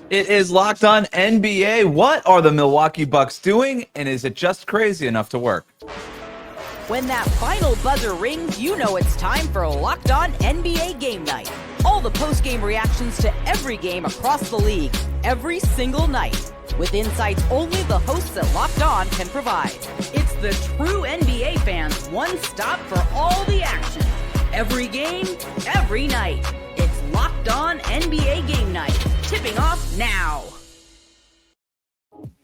It is Locked On NBA. What are the Milwaukee Bucks doing, and is it just crazy enough to work? When that final buzzer rings, you know it's time for Locked On NBA Game Night. All the post-game reactions to every game across the league, every single night, with insights only the hosts at Locked On can provide. It's the true NBA fans' one stop for all the action. Every game, every night. It's Locked On NBA Game Night. Tipping off now.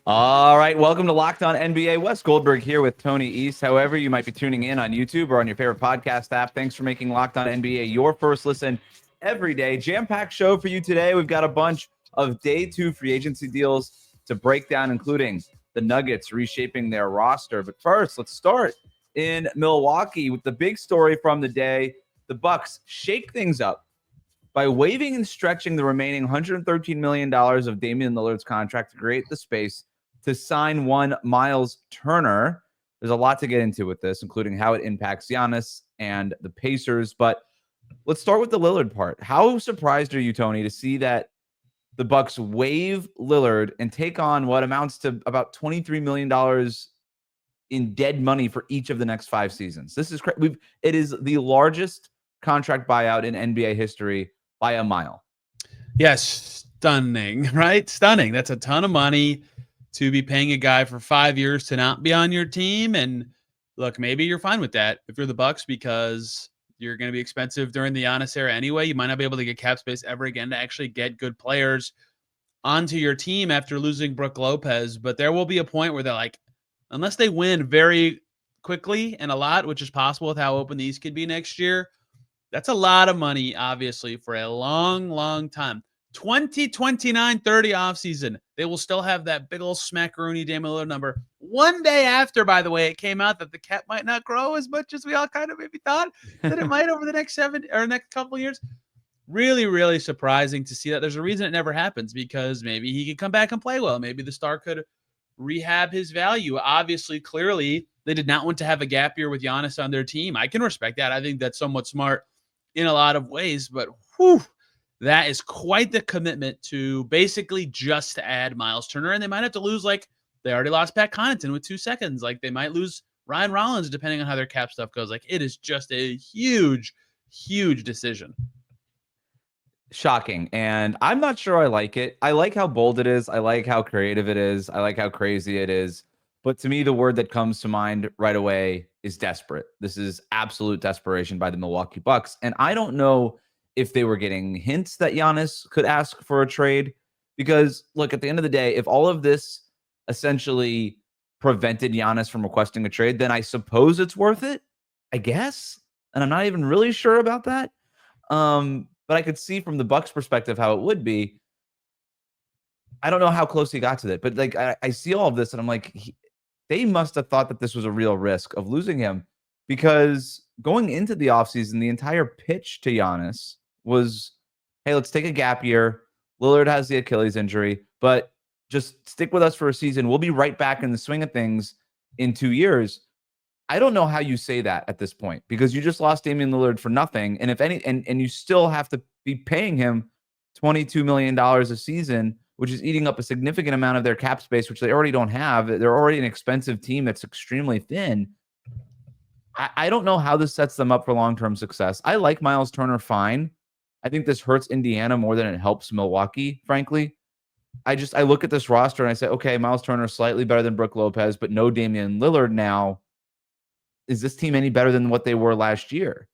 All right, welcome to Locked On NBA. Wes Goldberg here with Tony East. However, you might be tuning in on YouTube or on your favorite podcast app. Thanks for making Locked On NBA your first listen every day. Jam-packed show for you today. We've got a bunch of day two free agency deals to break down, including the Nuggets reshaping their roster. But first, let's start in Milwaukee with the big story from the day. The Bucks shake things up by waiving and stretching the remaining $113 million of Damian Lillard's contract to create the space to sign one Myles Turner. There's a lot to get into with this, including how it impacts Giannis and the Pacers. But let's start with the Lillard part. How surprised are you, Tony, to see that the Bucks waive Lillard and take on what amounts to about $23 million in dead money for each of the next 5 seasons? This is it is the largest contract buyout in NBA history by a mile. Yes, stunning, right? Stunning. That's a ton of money to be paying a guy for 5 years to not be on your team. And look, maybe you're fine with that if you're the Bucks, because you're going to be expensive during the Giannis era anyway. You might not be able to get cap space ever again to actually get good players onto your team after losing Brook Lopez. But there will be a point where they're like, unless they win very quickly and a lot, which is possible with how open the East could be next year, that's a lot of money, obviously, for a long, long time. 2029-30 offseason, they will still have that big old smackaroonie Damian Lillard number. One day after, by the way, it came out that the cap might not grow as much as we all kind of maybe thought that it might over the next next couple of years. Really, really surprising to see that. There's a reason it never happens, because maybe he could come back and play well. Maybe the star could rehab his value. Obviously, clearly, they did not want to have a gap year with Giannis on their team. I can respect that. I think that's somewhat smart in a lot of ways, but whew, that is quite the commitment to basically just to add Myles Turner. And they might have to lose, like they already lost Pat Connaughton with 2 seconds. Like they might lose Ryan Rollins, depending on how their cap stuff goes. Like it is just a huge, huge decision. Shocking. And I'm not sure I like it. I like how bold it is. I like how creative it is. I like how crazy it is. But to me, the word that comes to mind right away is desperate. This is absolute desperation by the Milwaukee Bucks. And I don't know if they were getting hints that Giannis could ask for a trade. Because, look, at the end of the day, if all of this essentially prevented Giannis from requesting a trade, then I suppose it's worth it, I guess. And I'm not even really sure about that. But I could see from the Bucks' perspective how it would be. I don't know how close he got to it. But, like, I see all of this, and I'm like, they must have thought that this was a real risk of losing him, because going into the offseason, the entire pitch to Giannis was, hey, let's take a gap year. Lillard has the Achilles injury, but just stick with us for a season. We'll be right back in the swing of things in 2 years. I don't know how you say that at this point, because you just lost Damian Lillard for nothing. And if any, and you still have to be paying him $22 million a season, which is eating up a significant amount of their cap space, which they already don't have. They're already an expensive team that's extremely thin. I don't know how this sets them up for long-term success. I like Myles Turner fine. I think this hurts Indiana more than it helps Milwaukee, frankly. I look at this roster and I say, okay, Myles Turner is slightly better than Brook Lopez, but no Damian Lillard now. Is this team any better than what they were last year?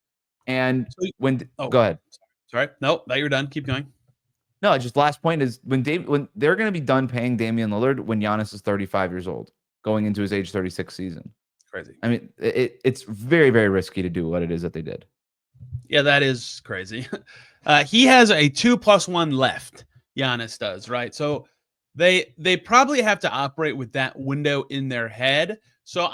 And go ahead. Sorry. No, you're done. Keep going. No, just last point is when they're going to be done paying Damian Lillard when Giannis is 35 years old, going into his age 36 season. Crazy. I mean, it's very, very risky to do what it is that they did. Yeah, that is crazy. He has a 2+1 left. Giannis does, right? So they probably have to operate with that window in their head. So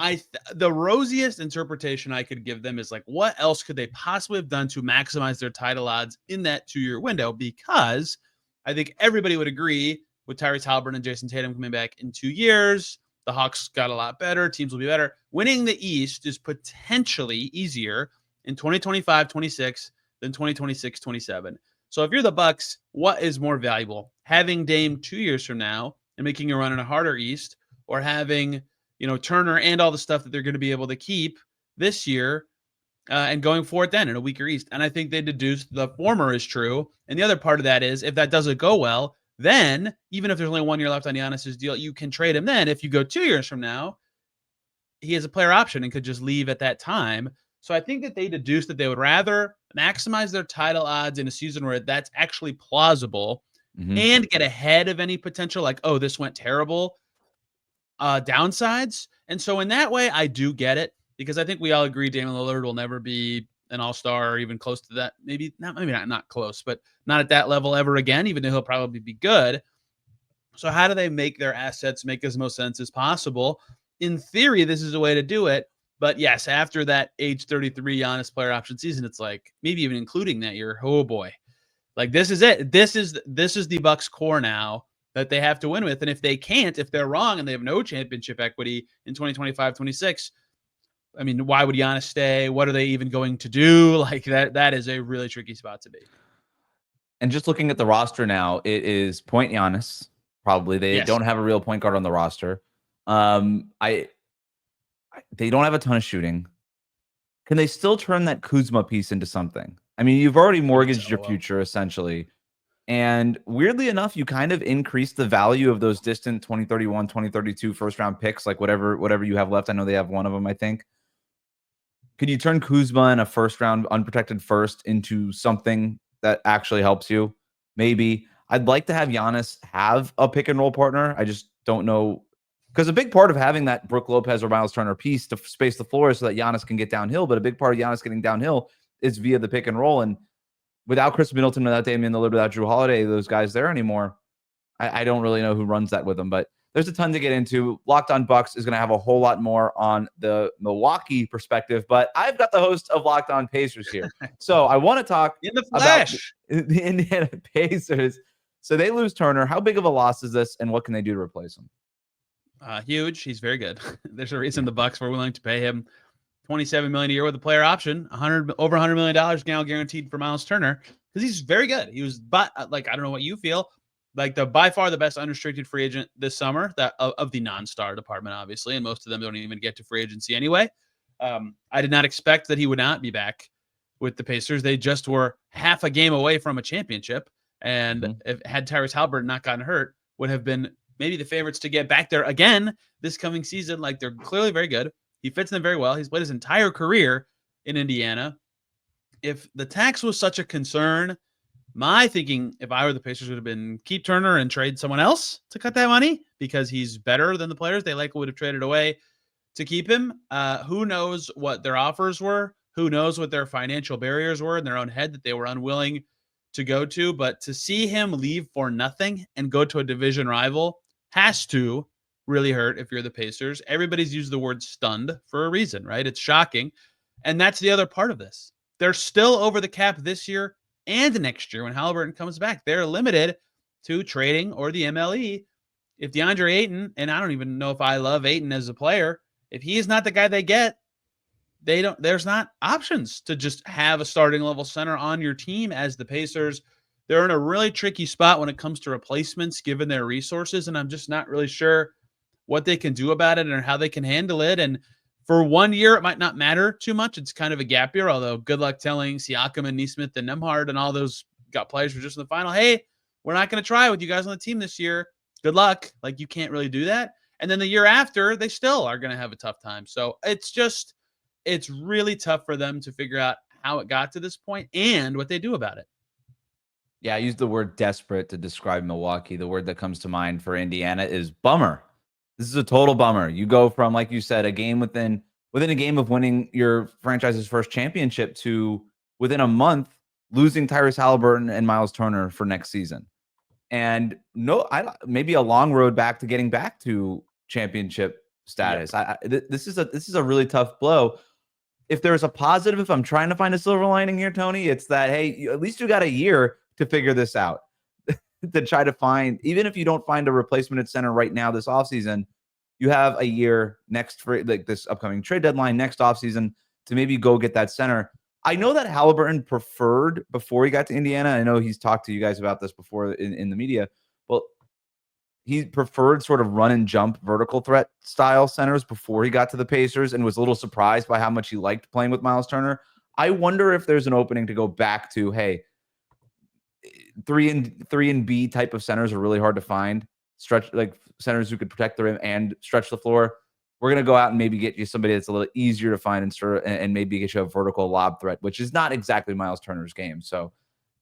the rosiest interpretation I could give them is like, what else could they possibly have done to maximize their title odds in that 2-year window? Because I think everybody would agree with Tyrese Hallebertton and Jason Tatum coming back in 2 years. The Hawks got a lot better. Teams will be better. Winning the East is potentially easier in 2025-26 than 2026-27. So if you're the Bucks, what is more valuable? Having Dame 2 years from now and making a run in a harder East, or having, Turner and all the stuff that they're going to be able to keep this year and going for it then in a weaker East? And I think they deduced the former is true. And the other part of that is if that doesn't go well, then even if there's only 1 year left on Giannis's deal, you can trade him then. If you go 2 years from now, he has a player option and could just leave at that time. So I think that they deduced that they would rather maximize their title odds in a season where that's actually plausible and get ahead of any potential, like, oh, this went terrible, downsides. And so in that way, I do get it, because I think we all agree Damian Lillard will never be an all-star or even close to that. Maybe not close, but not at that level ever again, even though he'll probably be good. So how do they make their assets make as most sense as possible? In theory, this is a way to do it. But yes, after that age 33 Giannis player option season, it's like, maybe even including that year, oh boy, like this is it. This is the Bucks core now that they have to win with. And if they can't, if they're wrong and they have no championship equity in 2025, 26, I mean, why would Giannis stay? What are they even going to do? Like that is a really tricky spot to be. And just looking at the roster now, it is point Giannis. Probably they don't have a real point guard on the roster. They don't have a ton of shooting. Can they still turn that Kuzma piece into something? I mean, you've already mortgaged your future essentially. And weirdly enough, you kind of increase the value of those distant 2031, 2032 first round picks, like whatever you have left. I know they have one of them, I think. Could you turn Kuzma and a first round unprotected first into something that actually helps you? Maybe. I'd like to have Giannis have a pick and roll partner. I just don't know. Because a big part of having that Brook Lopez or Myles Turner piece to space the floor is so that Giannis can get downhill. But a big part of Giannis getting downhill is via the pick and roll. And without Chris Middleton, without Damian Lillard, without Drew Holiday, those guys there anymore, I don't really know who runs that with them. But there's a ton to get into. Locked on Bucks is going to have a whole lot more on the Milwaukee perspective. But I've got the host of Locked On Pacers here. So I want to talk in the flesh about the Indiana Pacers. So they lose Turner. How big of a loss is this, and what can they do to replace him? Huge. He's very good. There's a reason the Bucks were willing to pay him $27 million a year with a player option, over $100 million now guaranteed for Myles Turner, because he's very good. He was, but like, I don't know what you feel, like by far the best unrestricted free agent this summer, that of the non-star department, obviously, and most of them don't even get to free agency anyway. I did not expect that he would not be back with the Pacers. They just were half a game away from a championship, and if had Tyrese Hallebertton not gotten hurt, would have been maybe the favorites to get back there again this coming season. Like, they're clearly very good. He fits them very well. He's played his entire career in Indiana. If the tax was such a concern, my thinking, if I were the Pacers, would have been keep Turner and trade someone else to cut that money, because he's better than the players they likely would have traded away to keep him. Who knows what their offers were? Who knows what their financial barriers were in their own head that they were unwilling to go to? But to see him leave for nothing and go to a division rival has to really hurt if you're the Pacers. Everybody's used the word stunned for a reason, right? It's shocking. And that's the other part of this. They're still over the cap this year and next year when Hallebertton comes back. They're limited to trading or the MLE. If DeAndre Ayton, and I don't even know if I love Ayton as a player, if he is not the guy they get, there's not options to just have a starting level center on your team as the Pacers. They're in a really tricky spot when it comes to replacements given their resources, and I'm just not really sure what they can do about it and how they can handle it. And for 1 year, it might not matter too much. It's kind of a gap year, although good luck telling Siakam and Nesmith and Nembhard and all those got players who are just in the final, hey, we're not going to try with you guys on the team this year. Good luck. Like, you can't really do that. And then the year after, they still are going to have a tough time. So it's really tough for them to figure out how it got to this point and what they do about it. Yeah, I used the word desperate to describe Milwaukee. The word that comes to mind for Indiana is bummer. This is a total bummer. You go from, like you said, a game within a game of winning your franchise's first championship to within a month losing Tyrese Hallebertton and Myles Turner for next season. And maybe a long road back to getting back to championship status. Yep. This is a really tough blow. If there's a positive, if I'm trying to find a silver lining here, Tony, it's that, hey, at least you got a year to figure this out, to try to find, even if you don't find a replacement at center right now this offseason, you have a year next for like this upcoming trade deadline next offseason to maybe go get that center. I know that Hallebertton preferred before he got to Indiana. I know he's talked to you guys about this before in the media. Well, he preferred sort of run and jump vertical threat style centers before he got to the Pacers and was a little surprised by how much he liked playing with Myles Turner. I wonder if there's an opening to go back to, hey, 3-and-B type of centers are really hard to find. Stretch like centers who could protect the rim and stretch the floor. We're going to go out and maybe get you somebody that's a little easier to find and maybe get you a vertical lob threat, which is not exactly Myles Turner's game. So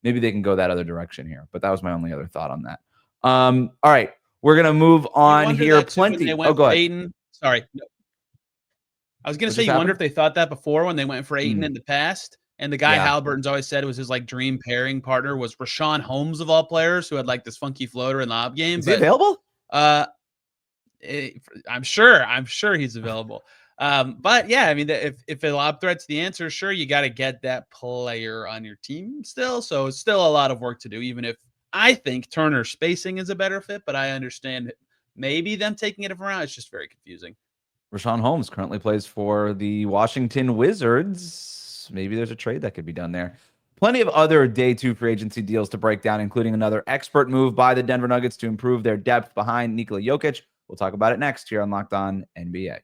maybe they can go that other direction here. But that was my only other thought on that. All right. We're going to move on here. Plenty. Oh, go ahead. Ayton. Sorry. No. I was going to say, you wonder if they thought that before when they went for Ayton in the past. And the guy Halleberton's always said it was his like dream pairing partner was Rashawn Holmes of all players, who had like this funky floater and lob game. Is he available? I'm sure he's available. But yeah, I mean, if a lob threat's the answer, sure, you got to get that player on your team still. So it's still a lot of work to do, even if I think Turner spacing is a better fit, but I understand maybe them taking it around. It's just very confusing. Rashawn Holmes currently plays for the Washington Wizards. Maybe there's a trade that could be done there. Plenty of other day 2 free agency deals to break down, including another expert move by the Denver Nuggets to improve their depth behind Nikola Jokic. We'll talk about it next here on Locked On NBA.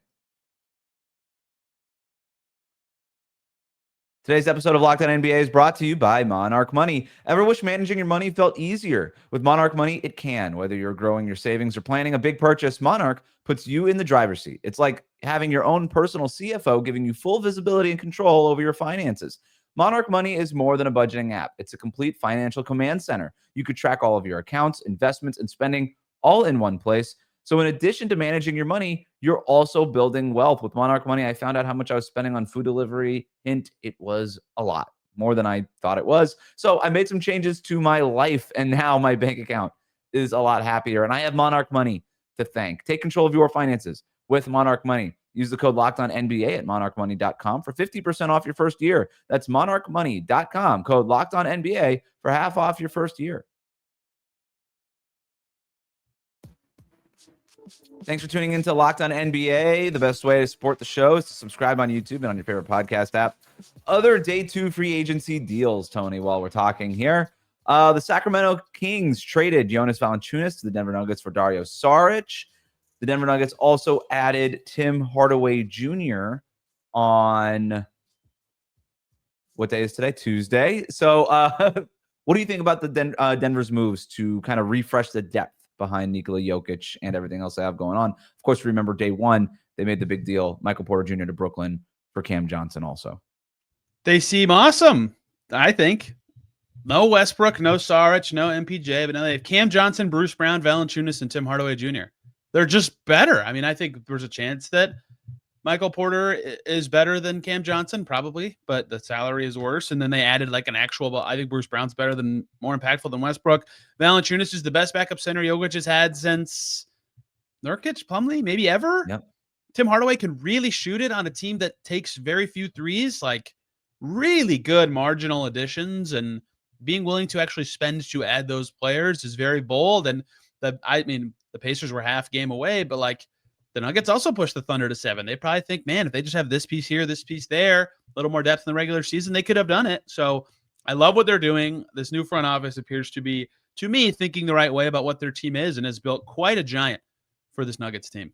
Today's episode of Locked On NBA is brought to you by Monarch Money. Ever wish managing your money felt easier? With Monarch Money, it can. Whether you're growing your savings or planning a big purchase, Monarch puts you in the driver's seat. It's like having your own personal CFO giving you full visibility and control over your finances. Monarch Money is more than a budgeting app. It's a complete financial command center. You could track all of your accounts, investments, and spending all in one place. So in addition to managing your money, you're also building wealth. With Monarch Money, I found out how much I was spending on food delivery. Hint, it was a lot, more than I thought it was. So I made some changes to my life, and now my bank account is a lot happier. And I have Monarch Money to thank. Take control of your finances with Monarch Money. Use the code LOCKEDONNBA at monarchmoney.com for 50% off your first year. That's monarchmoney.com, code LOCKEDONNBA for half off your first year. Thanks for tuning into Locked On NBA. The best way to support the show is to subscribe on YouTube and on your favorite podcast app. Other day 2 free agency deals, Tony, while we're talking here. The Sacramento Kings traded Jonas Valanciunas to the Denver Nuggets for Dario Saric. The Denver Nuggets also added Tim Hardaway Jr. on what day is today? Tuesday. So what do you think about the Denver's moves to kind of refresh the depth behind Nikola Jokic and everything else they have going on? Of course, remember day 1, they made the big deal, Michael Porter Jr. to Brooklyn for Cam Johnson also. They seem awesome, I think. No Westbrook, no Saric, no MPJ, but now they have Cam Johnson, Bruce Brown, Valanciunas, and Tim Hardaway Jr. They're just better. I mean, I think there's a chance that Michael Porter is better than Cam Johnson, probably, but the salary is worse. And then they added like an actual, I think Bruce Brown's better than, more impactful than Westbrook. Valanciunas is the best backup center Jokic has had since Nurkic, Plumlee, maybe ever. Yep. Tim Hardaway can really shoot it on a team that takes very few threes, like really good marginal additions, and being willing to actually spend to add those players is very bold. And the Pacers were half game away, but like, the Nuggets also pushed the Thunder to 7. They probably think, man, if they just have this piece here, this piece there, a little more depth in the regular season, they could have done it. So I love what they're doing. This new front office appears to be, to me, thinking the right way about what their team is and has built quite a giant for this Nuggets team.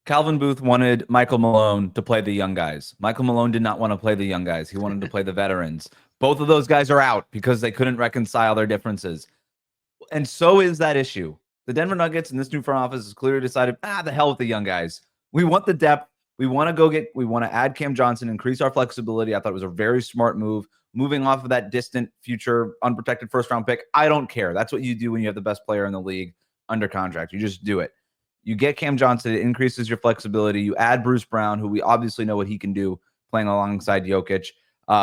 Calvin Booth wanted Michael Malone to play the young guys. Michael Malone did not want to play the young guys. He wanted to play the veterans. Both of those guys are out because they couldn't reconcile their differences. And so is that issue. The Denver Nuggets and this new front office has clearly decided, the hell with the young guys. We want the depth. We want to add Cam Johnson, increase our flexibility. I thought it was a very smart move. Moving off of that distant future unprotected first round pick. I don't care. That's what you do when you have the best player in the league under contract. You just do it. You get Cam Johnson, it increases your flexibility. You add Bruce Brown, who we obviously know what he can do playing alongside Jokic.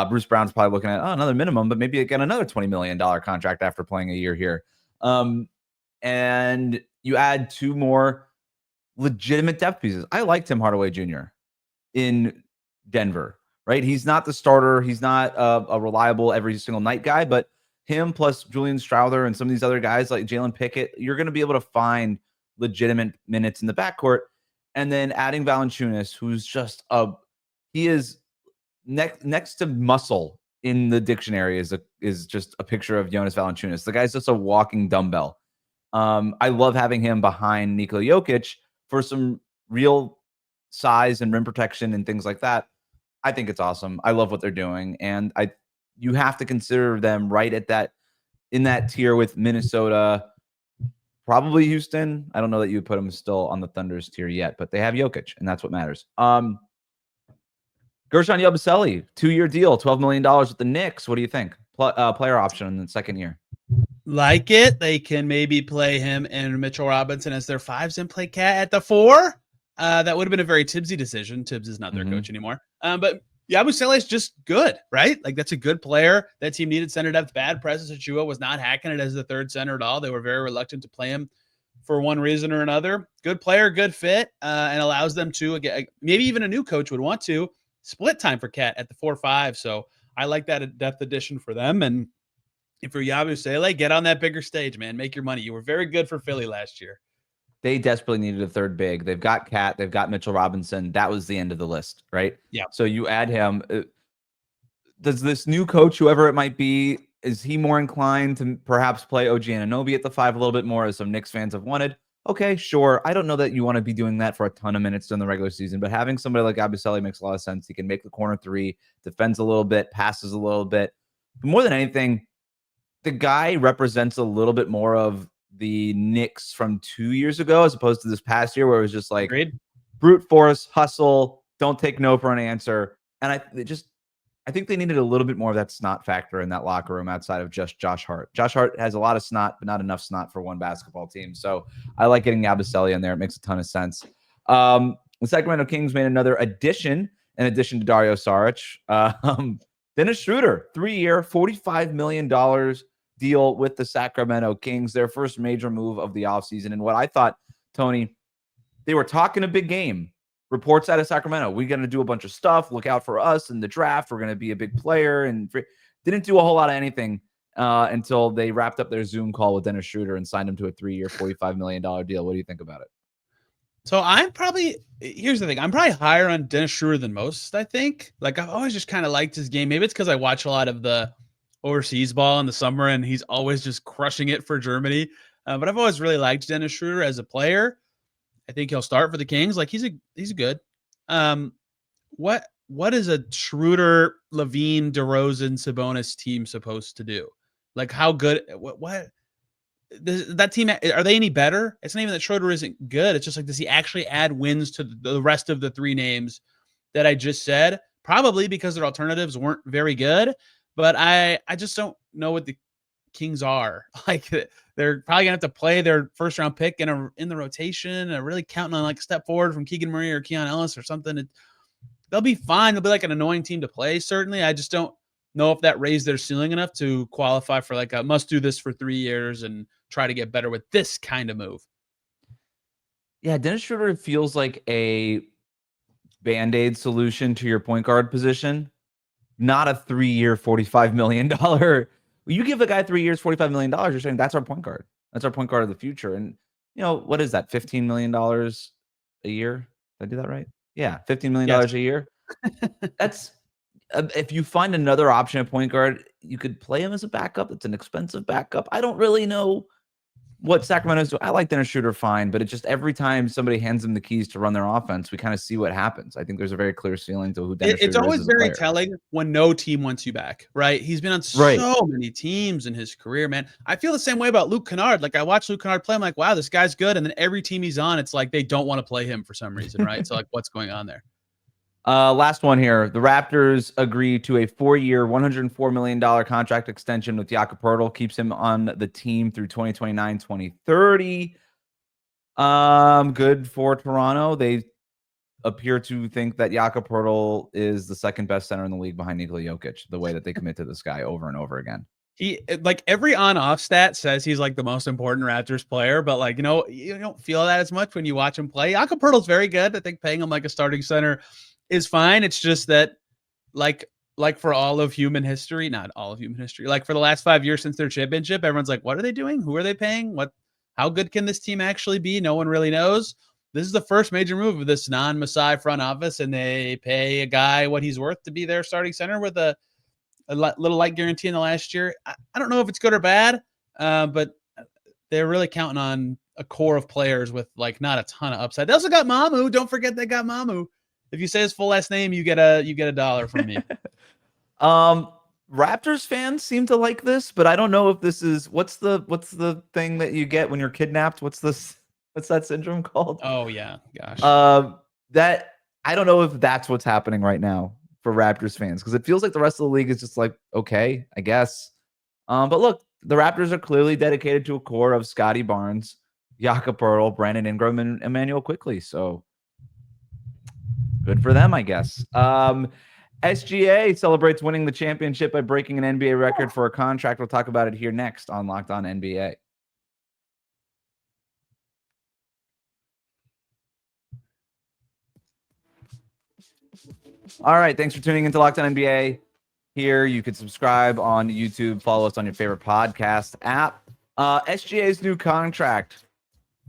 Bruce Brown's probably looking at another minimum, but maybe again another $20 million contract after playing a year here. And you add 2 more legitimate depth pieces. I like Tim Hardaway Jr. in Denver, right? He's not the starter. He's not a reliable every single night guy, but him plus Julian Strouder and some of these other guys like Jalen Pickett, you're going to be able to find legitimate minutes in the backcourt. And then adding Valanciunas, who's just he is next to muscle in the dictionary is just a picture of Jonas Valanciunas. The guy's just a walking dumbbell. I love having him behind Nikola Jokic for some real size and rim protection and things like that. I think it's awesome. I love what they're doing, and you have to consider them right at that in that tier with Minnesota, probably Houston. I don't know that you would put them still on the Thunder's tier yet, but they have Jokic, and that's what matters. Guerschon Yabusele, 2-year deal, $12 million with the Knicks. What do you think? Player option in the second year. Like it. They can maybe play him and Mitchell Robinson as their 5s and play Cat at the 4. That would have been a very Tibbsy decision. Tibbs is not their coach anymore. But Yabusele is just good, right? Like, that's a good player. That team needed center depth. Bad presence. Achua was not hacking it as the third center at all. They were very reluctant to play him for one reason or another. Good player, good fit, and allows them to, again, maybe even a new coach would want to split time for Cat at the 4-5. So I like that depth addition for them. And if you're Yabusele, get on that bigger stage, man. Make your money. You were very good for Philly last year. They desperately needed a third big. They've got Cat. They've got Mitchell Robinson. That was the end of the list, right? Yeah. So you add him. Does this new coach, whoever it might be, is he more inclined to perhaps play OG Anunoby at the 5 a little bit more, as some Knicks fans have wanted? Okay, sure. I don't know that you want to be doing that for a ton of minutes during the regular season, but having somebody like Yabusele makes a lot of sense. He can make the corner 3, defends a little bit, passes a little bit. But more than anything, the guy represents a little bit more of the Knicks from 2 years ago, as opposed to this past year, where it was just like brute force, hustle, don't take no for an answer. And I think they needed a little bit more of that snot factor in that locker room outside of just Josh Hart. Josh Hart has a lot of snot, but not enough snot for one basketball team. So I like getting Yabusele in there. It makes a ton of sense. The Sacramento Kings made another addition, in addition to Dario Saric. Dennis Schroeder, 3-year, $45 million deal with the Sacramento Kings, their first major move of the offseason. And what I thought, Tony, they were talking a big game. Reports out of Sacramento, we're going to do a bunch of stuff. Look out for us in the draft. We're going to be a big player. And didn't do a whole lot of anything until they wrapped up their Zoom call with Dennis Schroeder and signed him to a 3-year, $45 million deal. What do you think about it? So here's the thing. I'm probably higher on Dennis Schroeder than most, I think. Like, I've always just kind of liked his game. Maybe it's because I watch a lot of the overseas ball in the summer and he's always just crushing it for Germany. But I've always really liked Dennis Schroeder as a player. I think he'll start for the Kings. Like, he's good. What is a Schroeder, Levine, DeRozan, Sabonis team supposed to do? Like, how good? What? That team, are they any better? It's not even that Schroeder isn't good. It's just like, does he actually add wins to the rest of the 3 names that I just said? Probably, because their alternatives weren't very good. But I just don't know what the Kings are. Like, they're probably gonna have to play their first round pick in the rotation, and really counting on like a step forward from Keegan Murray or Keon Ellis or something. They'll be fine. They'll be like an annoying team to play. Certainly, I just don't know if that raised their ceiling enough to qualify for like a must do this for 3 years and try to get better with this kind of move. Yeah, Dennis Schroeder feels like a Band-Aid solution to your point guard position. Not a 3-year, $45 million. You give a guy 3 years, $45 million, you're saying that's our point guard. That's our point guard of the future. And, what is that, $15 million a year? Did I do that right? Yeah, $15 million a year. That's, if you find another option at point guard, you could play him as a backup. It's an expensive backup. I don't really know what Sacramento's doing. I like Dennis Schroeder fine, but it's just every time somebody hands them the keys to run their offense, we kind of see what happens. I think there's a very clear ceiling to who Dennis Schroeder is. It's always very telling when no team wants you back, right? He's been on so many teams in his career, man. I feel the same way about Luke Kennard. Like, I watch Luke Kennard play, I'm like, wow, this guy's good. And then every team he's on, it's like they don't want to play him for some reason, right? So, like, what's going on there? Last one here. The Raptors agree to a 4-year, $104 million contract extension with Jakob Poeltl. Keeps him on the team through 2029, 2030. Good for Toronto. They appear to think that Jakob Poeltl is the second best center in the league behind Nikola Jokic, the way that they commit to this guy over and over again. He, like, every on-off stat says he's like the most important Raptors player, but like, you don't feel that as much when you watch him play. Jakob Poeltl's very good. I think paying him like a starting center is fine. It's just that, like for all of human history, not all of human history, like for the last 5 years since their championship, everyone's like, what are they doing? Who are they paying? How good can this team actually be? No one really knows. this is the first major move of this non-Masai front office, and they pay a guy what he's worth to be their starting center with a little light guarantee in the last year. I don't know if it's good or bad, but they're really counting on a core of players with like not a ton of upside. They also got Mamu. Don't forget they got Mamu. If you say his full last name, you get a dollar from me. Raptors fans seem to like this, but I don't know if this is what's the thing that you get when you're kidnapped? What's that syndrome called? Oh yeah, gosh. That I don't know if that's what's happening right now for Raptors fans, because it feels like the rest of the league is just like, okay, I guess. But look, the Raptors are clearly dedicated to a core of Scotty Barnes, Jakob Poeltl, Brandon Ingram, and Emmanuel Quickley. So good for them, I guess. SGA celebrates winning the championship by breaking an NBA record for a contract. We'll talk about it here next on Locked On NBA. All right, thanks for tuning into Locked On NBA. Here, you can subscribe on YouTube, follow us on your favorite podcast app. SGA's new contract,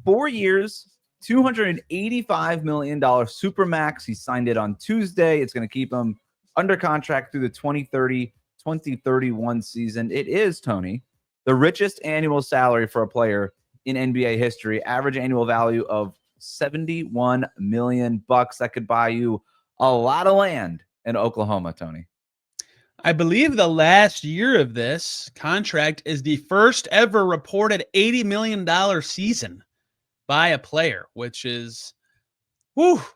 4 years, $285 million Supermax. He signed it on Tuesday. It's going to keep him under contract through the 2030-2031 season. It is, Tony, the richest annual salary for a player in NBA history. Average annual value of $71 million. That could buy you a lot of land in Oklahoma, Tony. I believe the last year of this contract is the first ever reported $80 million season by a player, which is,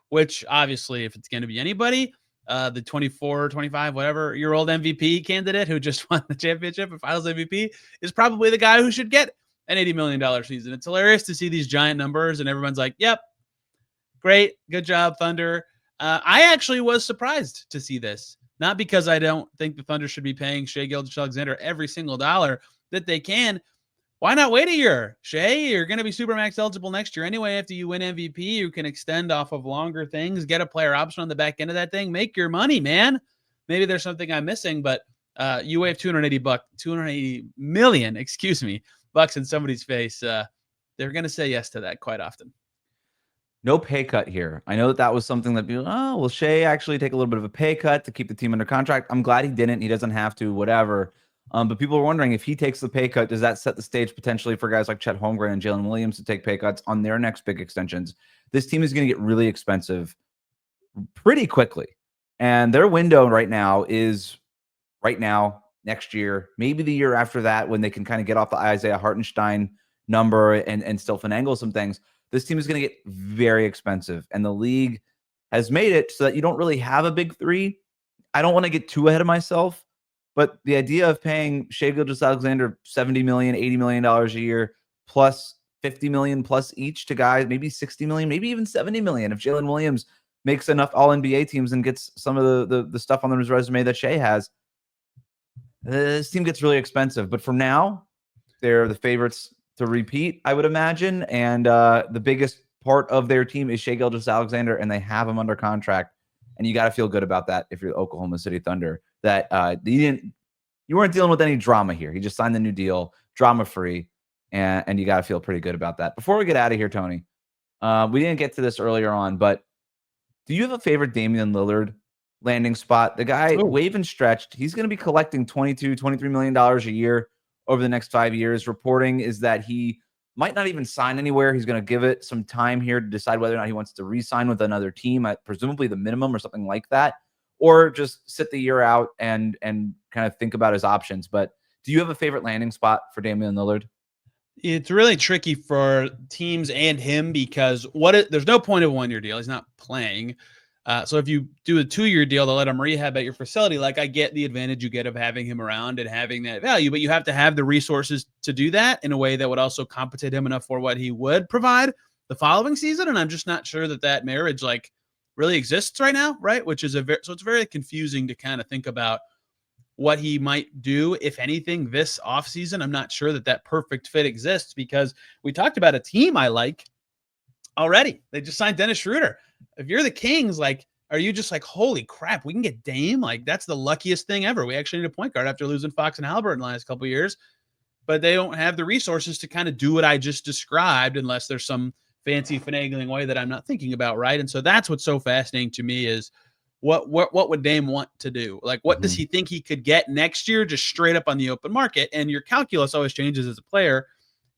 which obviously, if it's going to be anybody, the 24, 25, whatever year old MVP candidate who just won the championship and finals MVP is probably the guy who should get an $80 million season. It's hilarious to see these giant numbers and everyone's like, yep, great. Good job, Thunder. I actually was surprised to see this. Not because I don't think the Thunder should be paying Shai Gilgeous-Alexander every single dollar that they can. Why not wait a year? Shay, you're going to be Supermax eligible next year anyway. After you win MVP, you can extend off of longer things, get a player option on the back end of that thing, make your money, man. Maybe there's something I'm missing, but you wave $280 million, bucks in somebody's face. They're going to say yes to that quite often. No pay cut here. I know that was something that people, will Shai actually take a little bit of a pay cut to keep the team under contract? I'm glad he didn't. He doesn't have to, whatever. But people are wondering, if he takes the pay cut, does that set the stage potentially for guys like Chet Holmgren and Jalen Williams to take pay cuts on their next big extensions? This team is going to get really expensive pretty quickly. And their window right now is next year, maybe the year after that, when they can kind of get off the Isaiah Hartenstein number and still finagle some things. This team is going to get very expensive, and the league has made it so that you don't really have a big three. I don't want to get too ahead of myself, but the idea of paying Shai Gilgeous-Alexander $70 million, $80 million a year, plus $50 million plus each to guys, maybe $60 million, maybe even $70 million. If Jalen Williams makes enough All-NBA teams and gets some of the stuff on his resume that Shai has, this team gets really expensive. But for now, they're the favorites to repeat, I would imagine. And the biggest part of their team is Shai Gilgeous-Alexander, and they have him under contract. And you got to feel good about that if you're the Oklahoma City Thunder, that you weren't dealing with any drama here. He just signed the new deal, drama-free, and you got to feel pretty good about that. Before we get out of here, Tony, we didn't get to this earlier on, but do you have a favorite Damian Lillard landing spot? The guy, wave and stretched, he's going to be collecting $23 million a year over the next 5 years. Reporting is that he might not even sign anywhere. He's going to give it some time here to decide whether or not he wants to re-sign with another team at presumably the minimum or something like that, or just sit the year out and kind of think about his options. But do you have a favorite landing spot for Damian Lillard? It's really tricky for teams and him because there's no point of a one-year deal. He's not playing. So if you do a 2-year deal to let him rehab at your facility, like I get the advantage you get of having him around and having that value, but you have to have the resources to do that in a way that would also compensate him enough for what he would provide the following season. And I'm just not sure that marriage like really exists right now. Right. Which is so it's very confusing to kind of think about what he might do, if anything, this offseason. I'm not sure that perfect fit exists because we talked about a team I like already. They just signed Dennis Schroeder. If you're the Kings, like, are you just like, holy crap, we can get Dame? Like, that's the luckiest thing ever. We actually need a point guard after losing Fox and Hallebertton the last couple of years, but they don't have the resources to kind of do what I just described unless there's some fancy finagling way that I'm not thinking about, right? And so that's what's so fascinating to me is what would Dame want to do? Like, what does he think he could get next year just straight up on the open market? And your calculus always changes as a player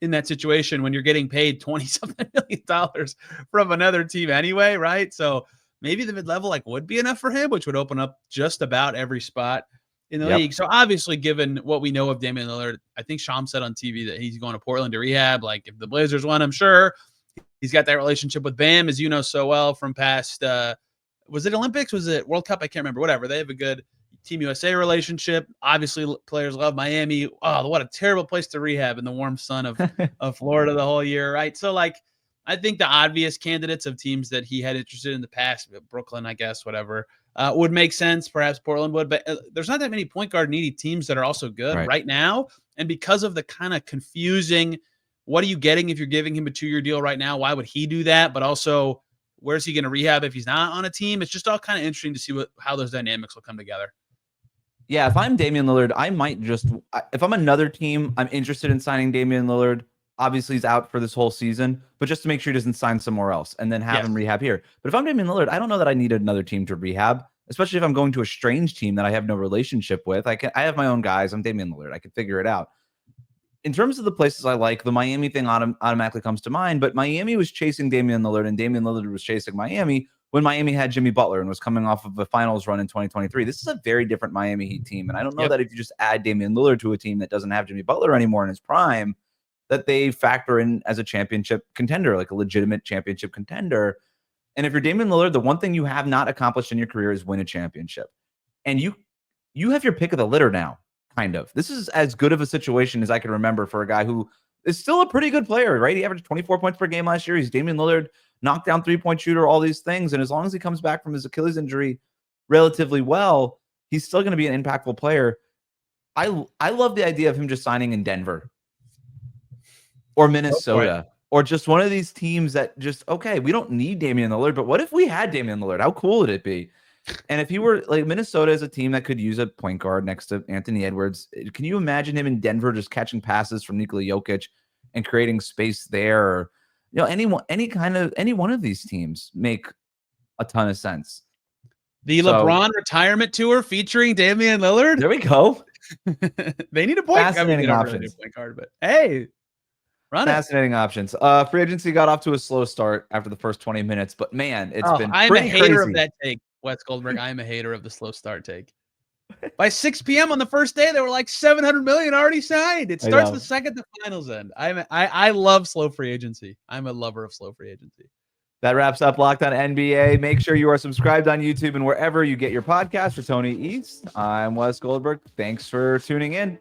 in that situation when you're getting paid $20-something million from another team anyway, right? So maybe the mid-level like would be enough for him, which would open up just about every spot in the league. So obviously, given what we know of Damian Lillard, I think Sham said on TV that he's going to Portland to rehab. Like if the Blazers want him, sure. He's got that relationship with Bam, as you know so well from past was it Olympics? Was it World Cup? I can't remember. Whatever. They have a good Team USA relationship. Obviously, players love Miami. Oh, what a terrible place to rehab in the warm sun of Florida the whole year, right? So, like, I think the obvious candidates of teams that he had interested in the past, Brooklyn, I guess, whatever, would make sense. Perhaps Portland would, but there's not that many point guard needy teams that are also good right now. And because of the kind of confusing, what are you getting if you're giving him a 2-year deal right now? Why would he do that? But also, where's he going to rehab if he's not on a team? It's just all kind of interesting to see how those dynamics will come together. Yeah, if I'm Damian Lillard, I might just – if I'm another team, I'm interested in signing Damian Lillard. Obviously, he's out for this whole season, but just to make sure he doesn't sign somewhere else and then have him rehab here. But if I'm Damian Lillard, I don't know that I need another team to rehab, especially if I'm going to a strange team that I have no relationship with. I have my own guys. I'm Damian Lillard. I can figure it out. In terms of the places I like, the Miami thing automatically comes to mind, but Miami was chasing Damian Lillard and Damian Lillard was chasing Miami when Miami had Jimmy Butler and was coming off of a finals run in 2023. This is a very different Miami Heat team. And I don't know that if you just add Damian Lillard to a team that doesn't have Jimmy Butler anymore in his prime, that they factor in as a championship contender, like a legitimate championship contender. And if you're Damian Lillard, the one thing you have not accomplished in your career is win a championship. And you have your pick of the litter now. Kind of. This is as good of a situation as I can remember for a guy who is still a pretty good player, right? He averaged 24 points per game last year. He's Damian Lillard, knockdown three-point shooter, all these things. And as long as he comes back from his Achilles injury relatively well, he's still going to be an impactful player. I love the idea of him just signing in Denver or Minnesota or just one of these teams that just, okay, we don't need Damian Lillard, but what if we had Damian Lillard? How cool would it be? And if he were like Minnesota is a team that could use a point guard next to Anthony Edwards, can you imagine him in Denver just catching passes from Nikola Jokic and creating space there? Or, you know, any one of these teams make a ton of sense. The LeBron retirement tour featuring Damian Lillard. There we go. They need a point. Fascinating options. Point guard, but hey, fascinating options. Free agency got off to a slow start after the first 20 minutes, but man, it's been. I'm a hater of that take. Wes Goldberg, I am a hater of the slow start take. By 6 p.m. on the first day, there were like 700 million already signed. It starts the second the finals end. I love slow free agency. I'm a lover of slow free agency. That wraps up Locked On NBA. Make sure you are subscribed on YouTube and wherever you get your podcast. For Tony East, I'm Wes Goldberg. Thanks for tuning in.